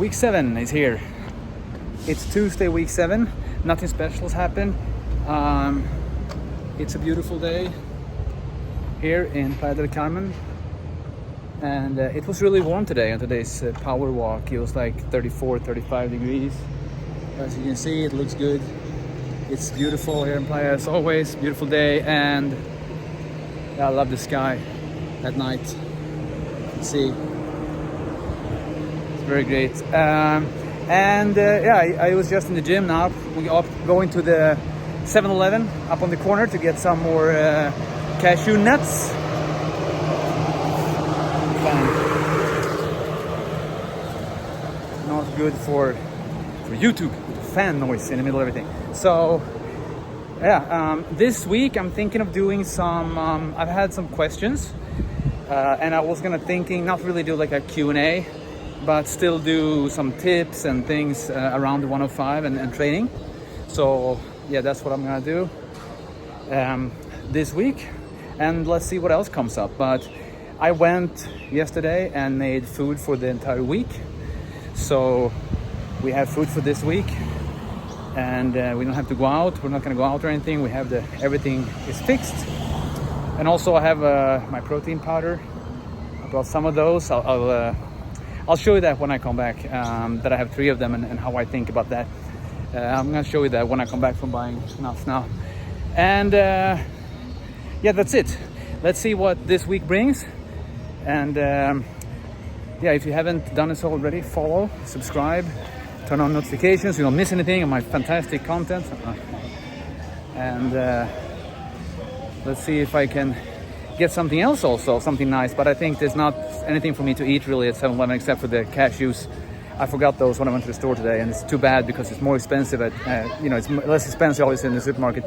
Week 7 is here. It's Tuesday, week 7. Nothing special has happened. It's a beautiful day here in Playa del Carmen. And it was really warm today on today's power walk. It was like 34, 35 degrees. As you can see, it looks good. It's beautiful here in Playa as always. Beautiful day, and I love the sky at night. You can see. It's very great. I was just in the gym now. We are going to the 7-Eleven up on the corner to get some more cashew nuts. Not good for YouTube. Fan noise in the middle of everything. So this week I'm thinking of doing some I've had some questions and I was thinking not really do like a Q&A, but still do some tips and things around the 105 and training. So yeah, that's what I'm gonna do this week, and let's see what else comes up. But I went yesterday and made food for the entire week, so we have food for this week, and we don't have to go out. We're not going to go out or anything. We have everything is fixed. And also I have my protein powder. I brought some of those. I'll show you that when I come back, that I have 3 of them, and how I think about that. I'm going to show you that when I come back from buying nuts now. And yeah, that's it. Let's see what this week brings. And yeah, if you haven't done this already, follow, subscribe, turn on notifications, you don't miss anything of my fantastic content. And let's see if I can get something else also, something nice. But I think there's not anything for me to eat really at 7-Eleven except for the cashews. I forgot those when I went to the store today, and it's too bad because it's more expensive at, it's less expensive always in the supermarket.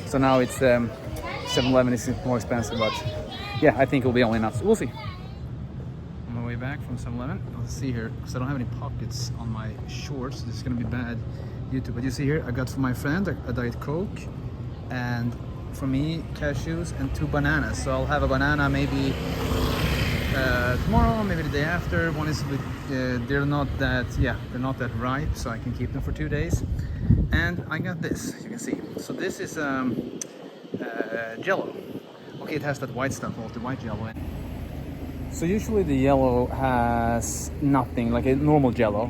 So now it's 7-Eleven is more expensive, but yeah, I think it'll be only nuts. We'll see. On my way back from 7-Eleven, let's see here, because I don't have any pockets on my shorts. This is gonna be bad YouTube. But you see here, I got for my friend a Diet Coke, and for me, cashews and 2 bananas. So I'll have a banana maybe tomorrow, maybe the day after. One is they're not that ripe, so I can keep them for 2 days. And I got this, you can see. So this is Jello. Okay, it has that white stuff, the white Jello in. So usually the yellow has nothing, like a normal Jello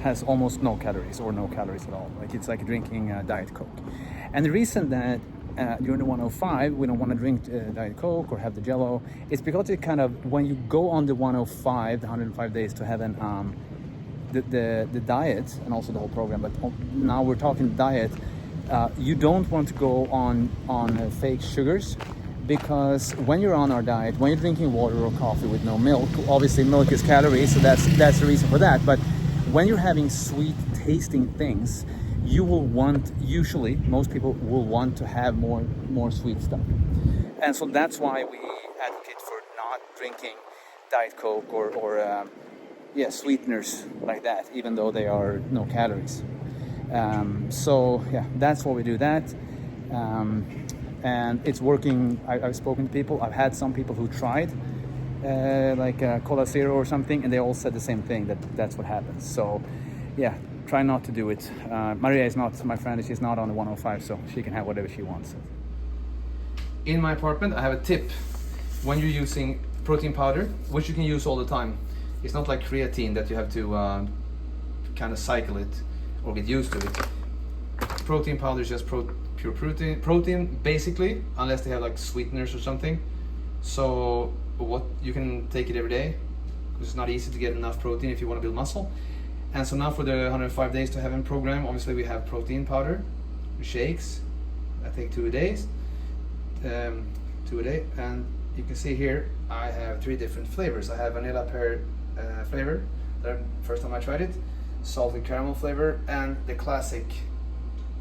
has almost no calories or no calories at all. Like it's like drinking Diet Coke. And the reason that during the 105 we don't want to drink Diet Coke or have the Jello, it's because it kind of, when you go on the 105, the 105 days to heaven, the diet, and also the whole program, but now we're talking diet, you don't want to go on fake sugars, because when you're on our diet, when you're drinking water or coffee with no milk, obviously milk is calories, so that's the reason for that. But when you're having sweet tasting things, you will want, usually most people will want to have more sweet stuff. And so that's why we advocate for not drinking Diet Coke or sweeteners like that, even though they are no calories. So yeah, that's why we do that. And it's working. I've spoken to people. I've had some people who tried like Cola Zero or something, and they all said the same thing, that's what happens. So yeah, try not to do it. Maria is not my friend. She's not on the 105, so she can have whatever she wants. In my apartment, I have a tip. When you're using protein powder, which you can use all the time, it's not like creatine that you have to kind of cycle it or get used to it. Protein powder is just pure protein basically, unless they have like sweeteners or something. So what, you can take it every day because it's not easy to get enough protein if you want to build muscle. And so now for the 105 days to heaven program, obviously we have protein powder, shakes. I take 2 a day, 2 a day, and you can see here I have 3 different flavors. I have vanilla pear flavor, the first time I tried it, salted caramel flavor, and the classic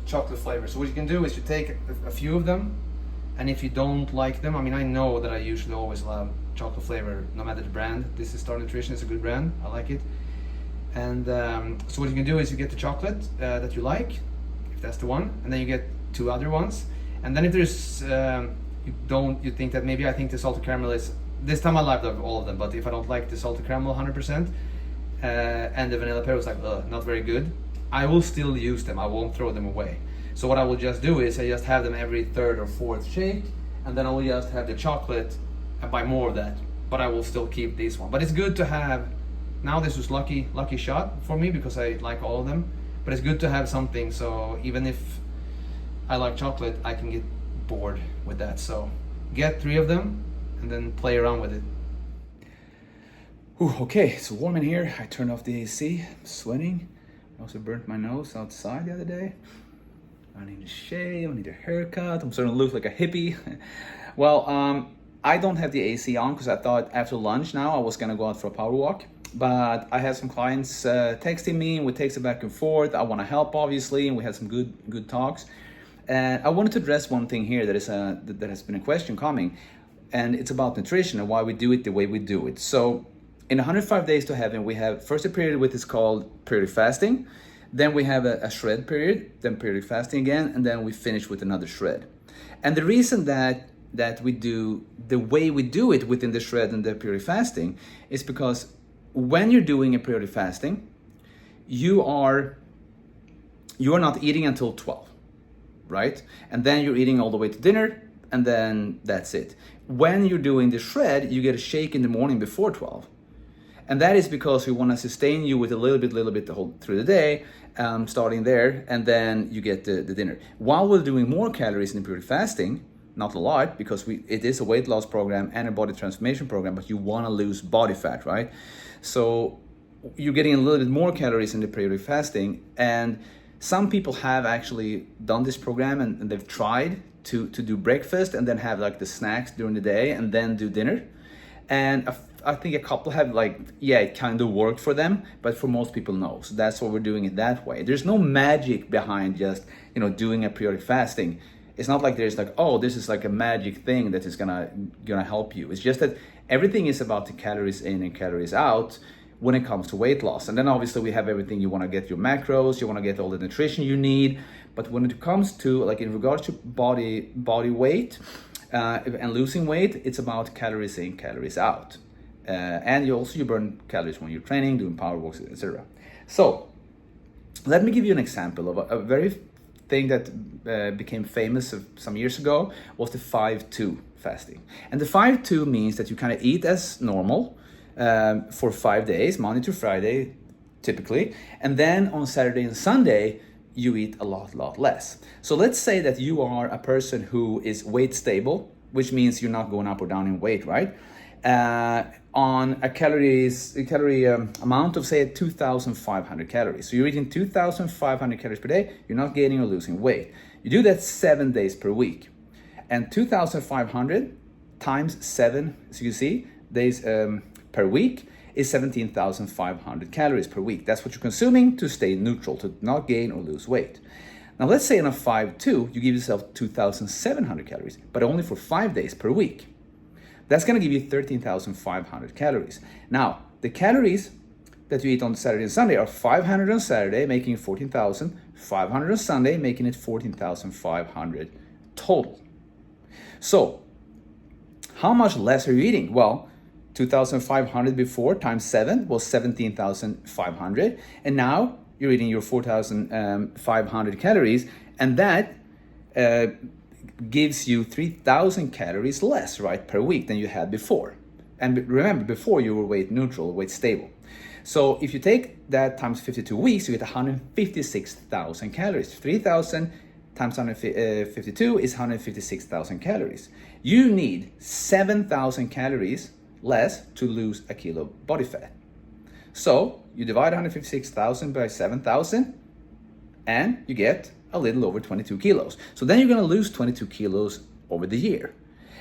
chocolate flavor. So what you can do is you take a few of them, and if you don't like them, I mean, I know that I usually always love chocolate flavor no matter the brand. This is Star Nutrition, it's a good brand, I like it. And so what you can do is you get the chocolate that you like, if that's the one, and then you get 2 other ones. And then if there's you think that maybe I think the salted caramel is, this time I loved all of them, but if I don't like the salted caramel 100%, and the vanilla pear was like, ugh, not very good, I will still use them. I won't throw them away. So what I will just do is I just have them every third or fourth shake, and then I will just have the chocolate and buy more of that. But I will still keep this one. But it's good to have. Now this was lucky shot for me because I like all of them. But it's good to have something, so even if I like chocolate, I can get bored with that. So get 3 of them and then play around with it. Ooh, okay, it's warm in here. I turned off the AC. I'm sweating. I also burnt my nose outside the other day. I need a shave, I need a haircut. I'm starting to look like a hippie. Well, I don't have the AC on because I thought after lunch now I was gonna go out for a power walk. But I had some clients texting me, and we texted back and forth. I want to help, obviously, and we had some good talks. And I wanted to address one thing here that has been a question coming, and it's about nutrition and why we do it the way we do it. So, in 105 Days to Heaven, we have first a period which is called periodic fasting, then we have a shred period, then periodic fasting again, and then we finish with another shred. And the reason that we do the way we do it within the shred and the periodic fasting is because when you're doing a periodic fasting, you are not eating until 12, right? And then you're eating all the way to dinner, and then that's it. When you're doing the shred, you get a shake in the morning before 12. And that is because we want to sustain you with a little bit the whole through the day, starting there, and then you get the dinner. While we're doing more calories in the periodic fasting, not a lot, because it is a weight loss program and a body transformation program, but you want to lose body fat, right? So you're getting a little bit more calories in the periodic fasting, and some people have actually done this program and they've tried to do breakfast and then have like the snacks during the day and then do dinner. And I think a couple have it kind of worked for them, but for most people, no. So that's why we're doing it that way. There's no magic behind just, doing a periodic fasting. It's not like there's this is like a magic thing that is gonna help you. It's just that everything is about the calories in and calories out when it comes to weight loss. And then obviously we have everything. You want to get your macros, you want to get all the nutrition you need. But when it comes to in regards to body weight and losing weight, it's about calories in, calories out. And you burn calories when you're training, doing power walks, etc. So let me give you an example of a very thing that became famous some years ago was the 5-2 fasting. And the 5-2 means that you kind of eat as normal for 5 days, Monday to Friday, typically. And then on Saturday and Sunday, you eat a lot less. So let's say that you are a person who is weight stable, which means you're not going up or down in weight, right? On a calorie amount of say 2,500 calories. So you're eating 2,500 calories per day, you're not gaining or losing weight. You do that 7 days per week. And 2,500 times 7, as you can see, days per week is 17,500 calories per week. That's what you're consuming to stay neutral, to not gain or lose weight. Now let's say in a 5-2, you give yourself 2,700 calories, but only for 5 days per week. That's gonna give you 13,500 calories. Now, the calories that you eat on Saturday and Sunday are 500 on Saturday, making it 14,000, 500 on Sunday, making it 14,500 total. So, how much less are you eating? Well, 2,500 before times 7 was 17,500, and now you're eating your 4,500 calories, and that gives you 3,000 calories less, right, per week than you had before. And remember, before you were weight neutral, weight stable. So if you take that times 52 weeks, you get 156,000 calories. 3,000 times 152 is 156,000 calories. You need 7,000 calories less to lose a kilo body fat. So you divide 156,000 by 7,000 and you get a little over 22 kilos. So then you're gonna lose 22 kilos over the year.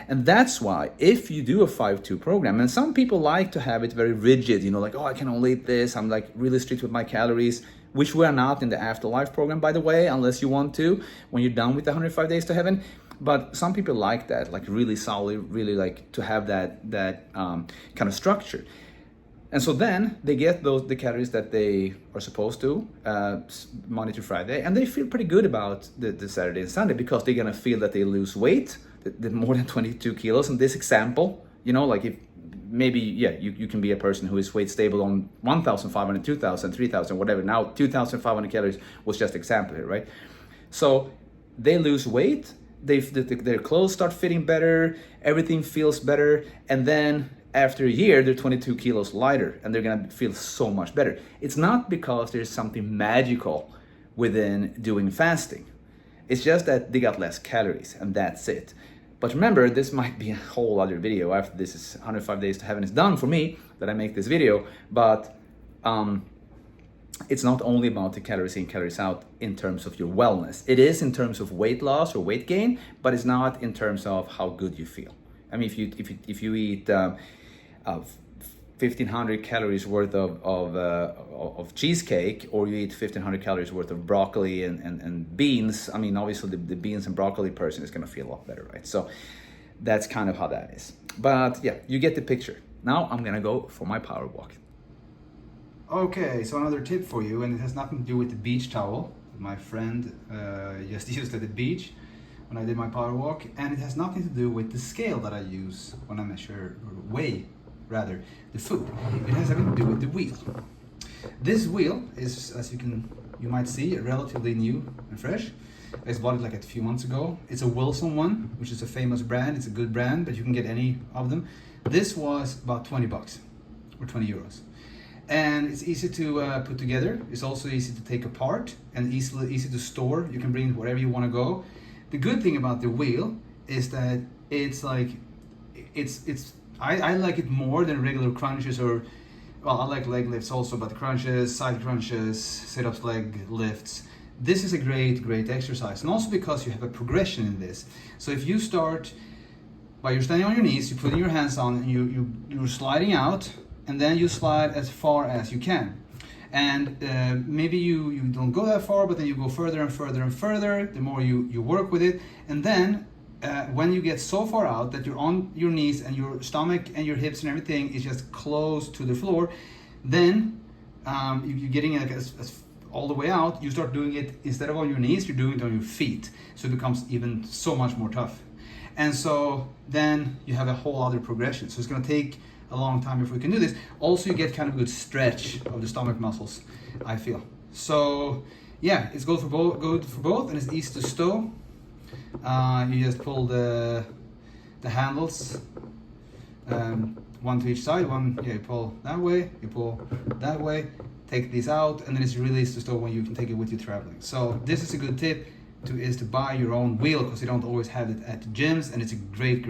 And that's why if you do a 5-2 program, and some people like to have it very rigid, oh, I can only eat this, I'm really strict with my calories, which we are not in the Afterlife program, by the way, unless you want to, when you're done with the 105 Days to Heaven. But some people like that, really solid, really like to have that kind of structure. And so then they get the calories that they are supposed to Monday to Friday, and they feel pretty good about the Saturday and Sunday because they're gonna feel that they lose weight, the more than 22 kilos. In this example, if maybe, yeah, you can be a person who is weight stable on 1,500, 2,000, 3,000, whatever. Now 2,500 calories was just example here, right? So they lose weight, their clothes start fitting better, everything feels better, and then after a year they're 22 kilos lighter and they're gonna feel so much better. It's not because there's something magical within doing fasting. It's just that they got less calories and that's it. But remember, this might be a whole other video after this is 105 days to heaven is done for me that I make this video. But it's not only about the calories in, calories out in terms of your wellness. It is in terms of weight loss or weight gain, but it's not in terms of how good you feel. I mean, if you eat 1,500 calories worth of cheesecake, or you eat 1,500 calories worth of broccoli and beans, I mean, obviously the beans and broccoli person is gonna feel a lot better, right? So that's kind of how that is. But yeah, you get the picture. Now I'm gonna go for my power walk. Okay, so another tip for you, and it has nothing to do with the beach towel that my friend just used at the beach when I did my power walk, and it has nothing to do with the scale that I use when I measure, or weigh rather, the food. It has everything to do with the wheel. This wheel is, as you might see, relatively new and fresh. I just bought it like a few months ago. It's a Wilson one, which is a famous brand. It's a good brand, but you can get any of them. This was about 20 bucks or 20 euros. And it's easy to put together. It's also easy to take apart and easy to store. You can bring wherever you want to go. The good thing about the wheel is that it's like, I like it more than regular crunches, or, well, I like leg lifts also, but crunches, side crunches, sit-ups, leg lifts. This is a great exercise. And also because you have a progression in this. So if you start, while you're standing on your knees, you're putting your hands on, and you're sliding out, and then you slide as far as you can. And maybe you don't go that far, but then you go further and further and further, the more you work with it. And then when you get so far out that you're on your knees and your stomach and your hips and everything is just close to the floor, then you're getting it as all the way out. You start doing it, instead of on your knees, you're doing it on your feet. So it becomes even so much more tough. And so then you have a whole other progression. So it's gonna take a long time if we can do this. Also, you get kind of a good stretch of the stomach muscles, I feel. So yeah, it's good for both, and it's easy to stow. You just pull the handles, one to each side. You pull that way, you pull that way, take these out, and then it's really easy to stow when you can take it with you traveling. So this is a good tip is to buy your own wheel, because you don't always have it at the gyms, and it's a great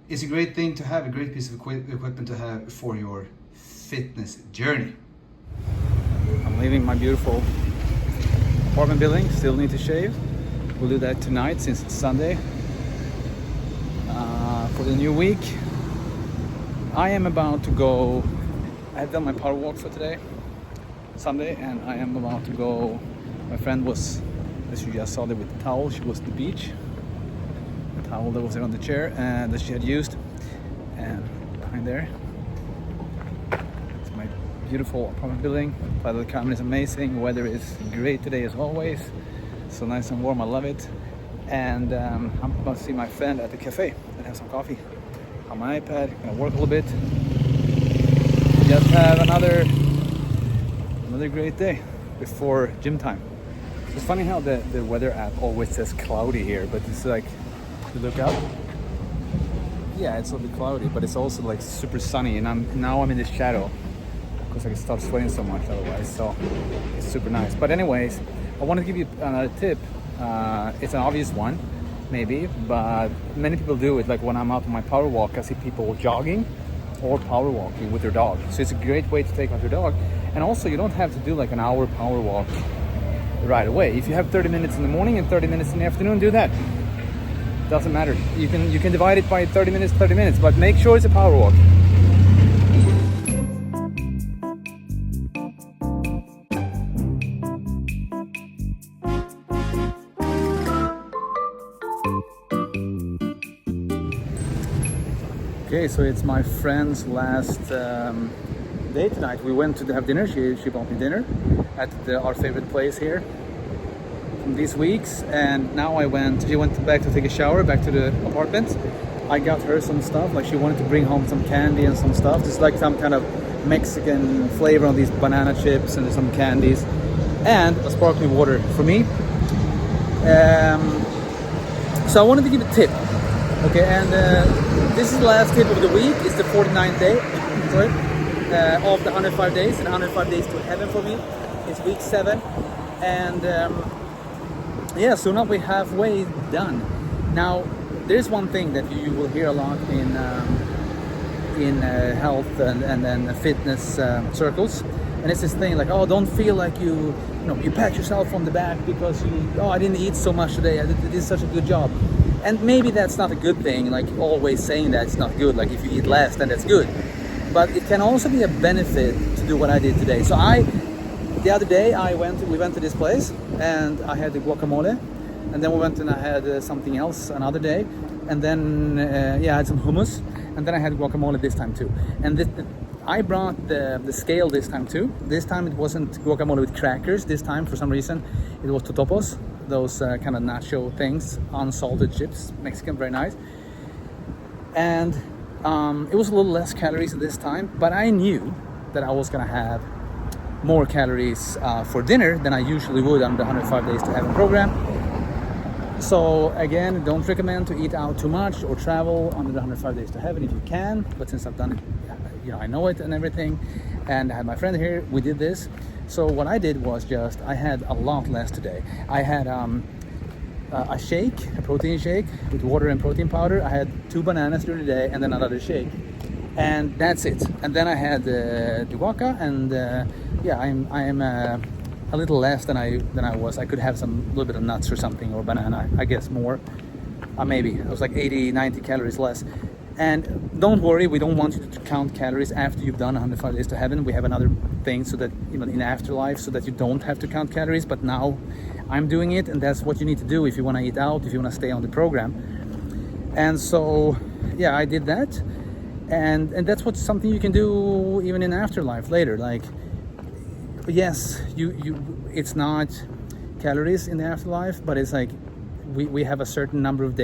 it's a great thing to have, a great piece of equipment to have for your fitness journey. I'm leaving my beautiful apartment building, still need to shave. We'll do that tonight since it's Sunday. For the new week, I am about to go, I've done my power walk for today, Sunday, and I am about to go. My friend was, as you just saw there with the towel, she was at the beach. The towel that was there on the chair and that she had used. And behind there, it's my beautiful apartment building. Playa del Carmen is amazing. Weather is great today as always. So nice and warm, I love it. And I'm about to see my friend at the cafe and have some coffee on my iPad. Gonna work a little bit. Just have another great day before gym time. It's funny how the weather app always says cloudy here, but it's like, you look out, yeah, it's a little bit cloudy, but it's also like super sunny, and now I'm in the shadow because I can stop sweating so much otherwise. So it's super nice. But anyways, I want to give you another tip. It's an obvious one, maybe, but many people do it. Like when I'm out on my power walk, I see people jogging or power walking with their dog. So it's a great way to take out your dog. And also, you don't have to do like an hour power walk right away. If you have 30 minutes in the morning and 30 minutes in the afternoon, do that. Doesn't matter. You can divide it by 30 minutes, but make sure it's a power walk. Okay, so it's my friend's last day tonight. We went to have dinner. She bought me dinner at our favorite place here from these weeks, and now she went back to take a shower, back to the apartment, I got her some stuff, like she wanted to bring home some candy and some stuff, just like some kind of Mexican flavor on these banana chips and some candies, and a sparkling water for me. So I wanted to give a tip, okay, and this is the last tip of the week. It's the 49th day, sorry, of the 105 days, and 105 days to heaven for me. It's week 7, and yeah, so now we're halfway done. Now, there's one thing that you will hear a lot in health and fitness circles, and it's this thing like, oh, don't feel like you pat yourself on the back because I didn't eat so much today, I did such a good job. And maybe that's not a good thing, like always saying that it's not good, like if you eat less then that's good, but it can also be a benefit to do what I did today. So the other day we went to this place and I had the guacamole, and then we went and I had something else another day, and then I had some hummus, and then I had guacamole this time too. And I brought the scale this time too. This time it wasn't guacamole with crackers. This time, for some reason, it was totopos, those kind of nacho things, unsalted chips, Mexican, very nice. And it was a little less calories this time, but I knew that I was gonna have more calories for dinner than I usually would on the 105 Days to Heaven program. So again, don't recommend to eat out too much or travel on the 105 Days to Heaven if you can, but since I've done it, I know it and everything, and I had my friend here, we did this. So what I did was I had a lot less today. I had a shake, a protein shake with water and protein powder. I had 2 bananas during the day and then another shake, and that's it. And then I had the guaca, and I am a little less than I was. I could have a little bit of nuts or something, or banana, I guess more. Maybe it was like 80-90 calories less. And don't worry, we don't want you to count calories after you've done 105 Days to Heaven. We have another thing so that in afterlife, so that you don't have to count calories. But now I'm doing it, and that's what you need to do if you want to eat out, if you want to stay on the program. And so I did that, and that's something you can do even in afterlife later. Like, yes, it's not calories in the afterlife, but it's like we have a certain number of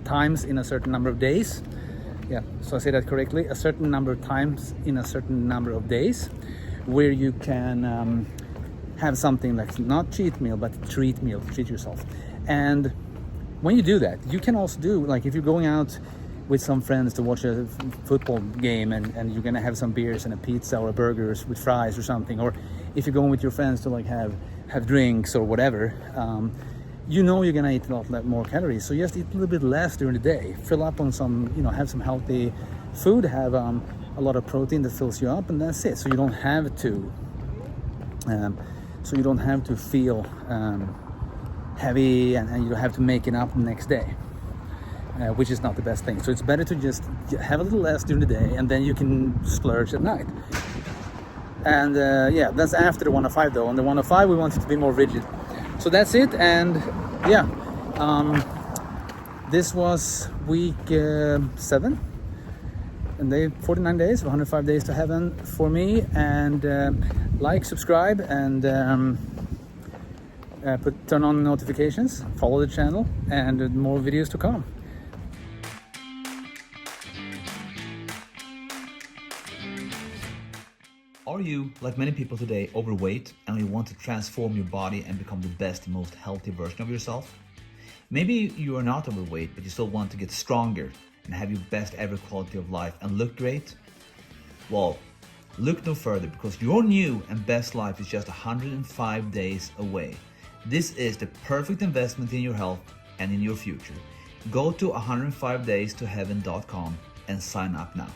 times in a certain number of days. Yeah, so I say that correctly. A certain number of times in a certain number of days, where you can have something like not cheat meal, but treat meal, treat yourself. And when you do that, you can also do, like, if you're going out with some friends to watch a football game, and you're gonna have some beers and a pizza or a burgers with fries or something, or if you're going with your friends to like have drinks or whatever, you're gonna eat a lot more calories. So just eat a little bit less during the day, fill up on some, have some healthy food, have a lot of protein that fills you up, and that's it. So you don't have to feel heavy, and you don't have to make it up the next day, which is not the best thing. So it's better to just have a little less during the day, and then you can splurge at night. And that's after the 105 though. On the 105 we want it to be more rigid. So that's it. And this was week 7, and 49 days of 105 Days to Heaven for me. And like, subscribe, and turn on notifications, follow the channel, and more videos to come. Are you, like many people today, overweight and you want to transform your body and become the best and most healthy version of yourself? Maybe you are not overweight, but you still want to get stronger and have your best ever quality of life and look great? Well, look no further, because your new and best life is just 105 days away. This is the perfect investment in your health and in your future. Go to 105daystoheaven.com and sign up now.